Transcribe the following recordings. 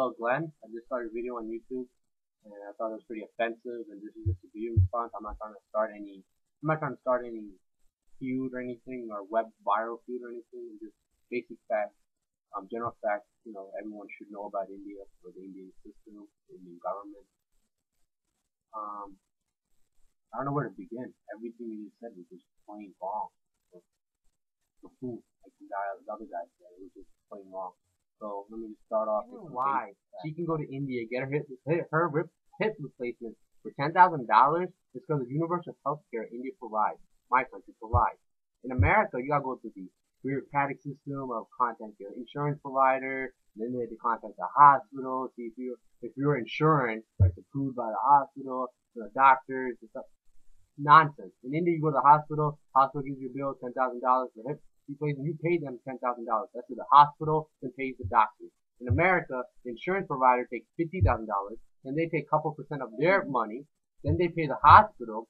Hello, Glenn. I just started a video on YouTube, and I thought it was pretty offensive. And this is just a video response. I'm not trying to start any feud or anything, or web viral feud or anything. Just basic facts, general facts. Everyone should know about India, or the Indian system, the Indian government. Um, I don't know where to begin. Everything you just said was just plain wrong. The food, like the other guy said, it was just plain wrong. So let me just start off with why she can go to India, get her hip replacement for $10,000 just because of universal health care India provides, my country provides. In America, you gotta go through the bureaucratic system of contacting your insurance provider, then they have to contact the hospital, see if your insurance is approved by the hospital, the doctors, and stuff. Nonsense. In India, you go to the hospital gives you a bill, $10,000 for hip replacement. You pay them $10,000. That's to the hospital, then pays the doctor. In America, the insurance provider takes $50,000, then they take a couple percent of their money, then they pay the hospital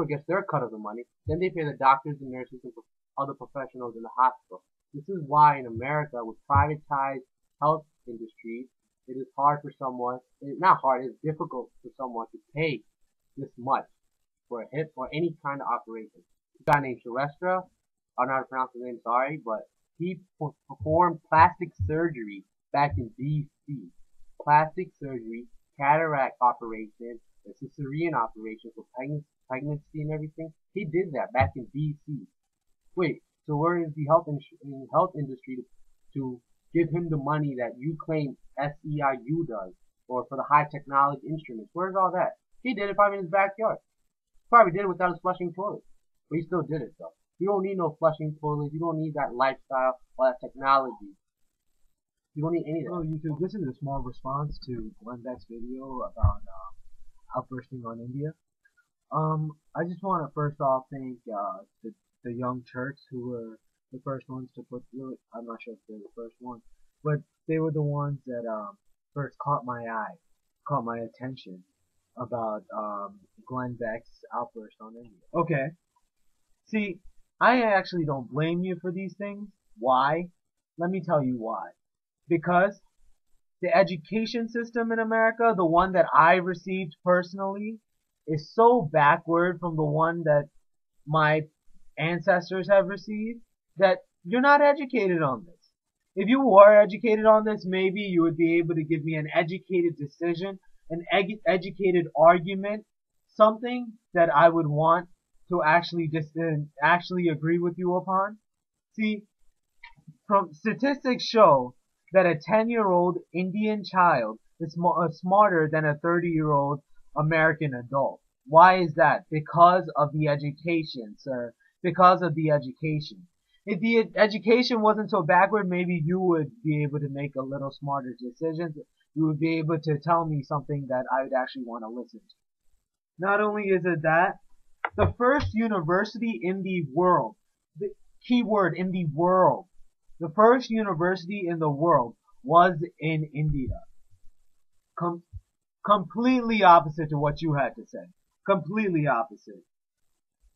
gets their cut of the money, then they pay the doctors and nurses and other professionals in the hospital. This is why in America, with privatized health industries, it is hard for someone, not hard, it's difficult for someone to pay this much for a hip or any kind of operation. A guy named Sylvester, I don't know how to pronounce his name, sorry, but he performed plastic surgery back in BC. Plastic surgery, cataract operation, a cesarean operation for pregnancy and everything. He did that back in BC. Wait, so where is the health industry to give him the money that you claim SEIU does, or for the high technology instruments? Where's all that? He did it probably in his backyard. Probably did it without his flushing toilet, but he still did it though. You don't need no flushing toilets. You don't need that lifestyle or that technology. You don't need any of that. Hello YouTube, this is a small response to Beck's video about outbursting on India. I just want to first off thank the young Turks who were the first ones to put through it. I'm not sure if they're the first ones, but they were the ones that first caught my eye, caught my attention about Beck's outburst on India. Okay, see, I actually don't blame you for these things. Why? Let me tell you why. Because the education system in America, the one that I received personally, is so backward from the one that my ancestors have received that you're not educated on this. If you were educated on this, maybe you would be able to give me an educated decision, an educated argument, something that I would want to actually agree with you upon. See, from statistics show that a 10-year-old Indian child is smarter than a 30-year-old American adult. Why is that? Because of the education, sir. Because of the education. If the education wasn't so backward, maybe you would be able to make a little smarter decisions. You would be able to tell me something that I would actually want to listen to. Not only is it that, the first university in the world, the keyword in the world, the first university in the world was in India. Completely opposite to what you had to say. Completely opposite.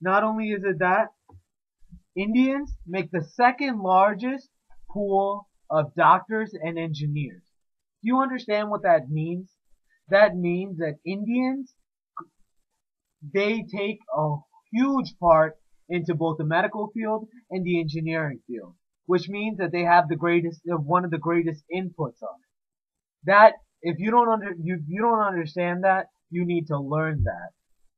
Not only is it that, Indians make the second largest pool of doctors and engineers. Do you understand what that means? That means that Indians, they take a huge part into both the medical field and the engineering field, which means that they have one of the greatest inputs on it. That, if you don't understand that, you need to learn that.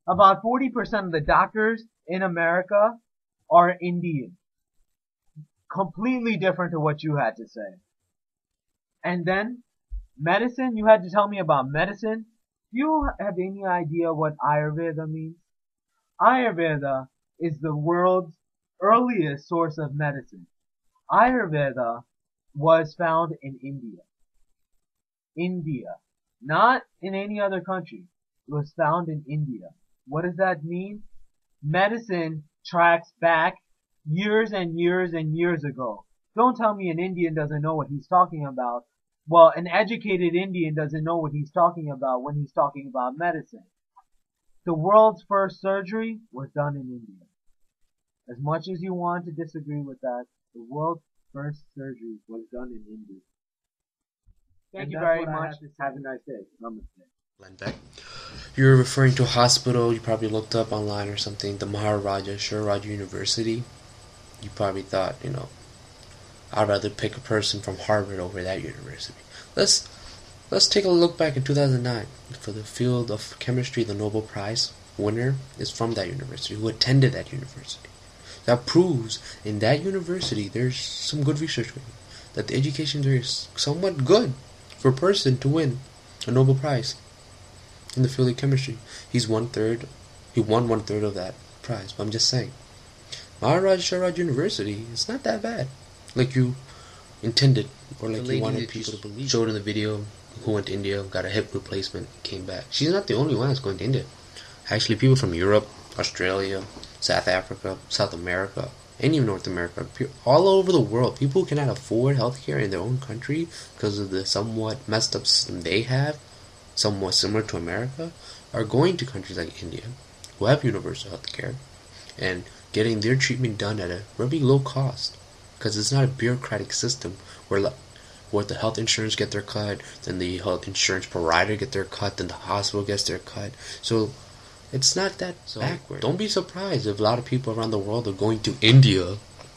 About 40% of the doctors in America are Indian. Completely different to what you had to say. And then, medicine, you had to tell me about medicine. Do you have any idea what Ayurveda means? Ayurveda is the world's earliest source of medicine. Ayurveda was found in India. India. Not in any other country. It was found in India. What does that mean? Medicine tracks back years and years and years ago. Don't tell me an Indian doesn't know what he's talking about. Well, an educated Indian doesn't know what he's talking about when he's talking about medicine. The world's first surgery was done in India. As much as you want to disagree with that, the world's first surgery was done in India. Thank you that's very what I much. have to say. Have a nice day. Namaste. Beck. You're referring to a hospital you probably looked up online or something, the Maharaja Shiraj University. You probably thought, I'd rather pick a person from Harvard over that university. Let's take a look back in 2009. For the field of chemistry, the Nobel Prize winner is from that university, who attended that university. That proves in that university there's some good research going on, that the education there is somewhat good for a person to win a Nobel Prize in the field of chemistry. He won 1/3 of that prize. But I'm just saying, Maharaja Shiraj University is not that bad, like you intended, or like you wanted people to believe. Showed in the video who went to India, got a hip replacement, came back. She's not the only one that's going to India. Actually, people from Europe, Australia, South Africa, South America, and even North America, all over the world, people who cannot afford healthcare in their own country because of the somewhat messed up system they have, somewhat similar to America, are going to countries like India, who have universal healthcare, and getting their treatment done at a very low cost, because it's not a bureaucratic system where the health insurance get their cut, then the health insurance provider get their cut, then the hospital gets their cut. So it's not that backward. Don't be surprised if a lot of people around the world are going to India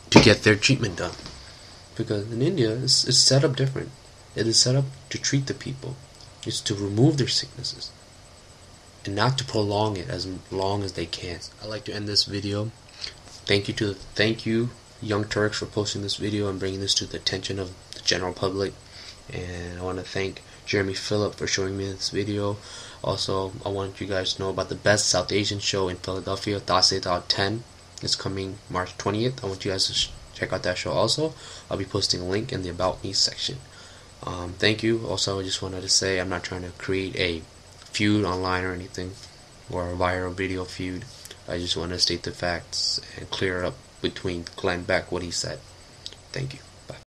to get their treatment done, because in India it's set up different. It is set up to treat the people. It's to remove their sicknesses and not to prolong it as long as they can. I'd like to end this video. Thank you Young Turks for posting this video and bringing this to the attention of the general public. And I want to thank Jeremy Phillip for showing me this video. Also, I want you guys to know about the Best South Asian Show in Philadelphia, Tase Tao 10. It's coming March 20th. I want you guys to check out that show also. I'll be posting a link in the About Me section. Thank you. Also, I just wanted to say I'm not trying to create a feud online or anything, or a viral video feud. I just want to state the facts and clear up between Glenn Beck what he said. Thank you. Bye.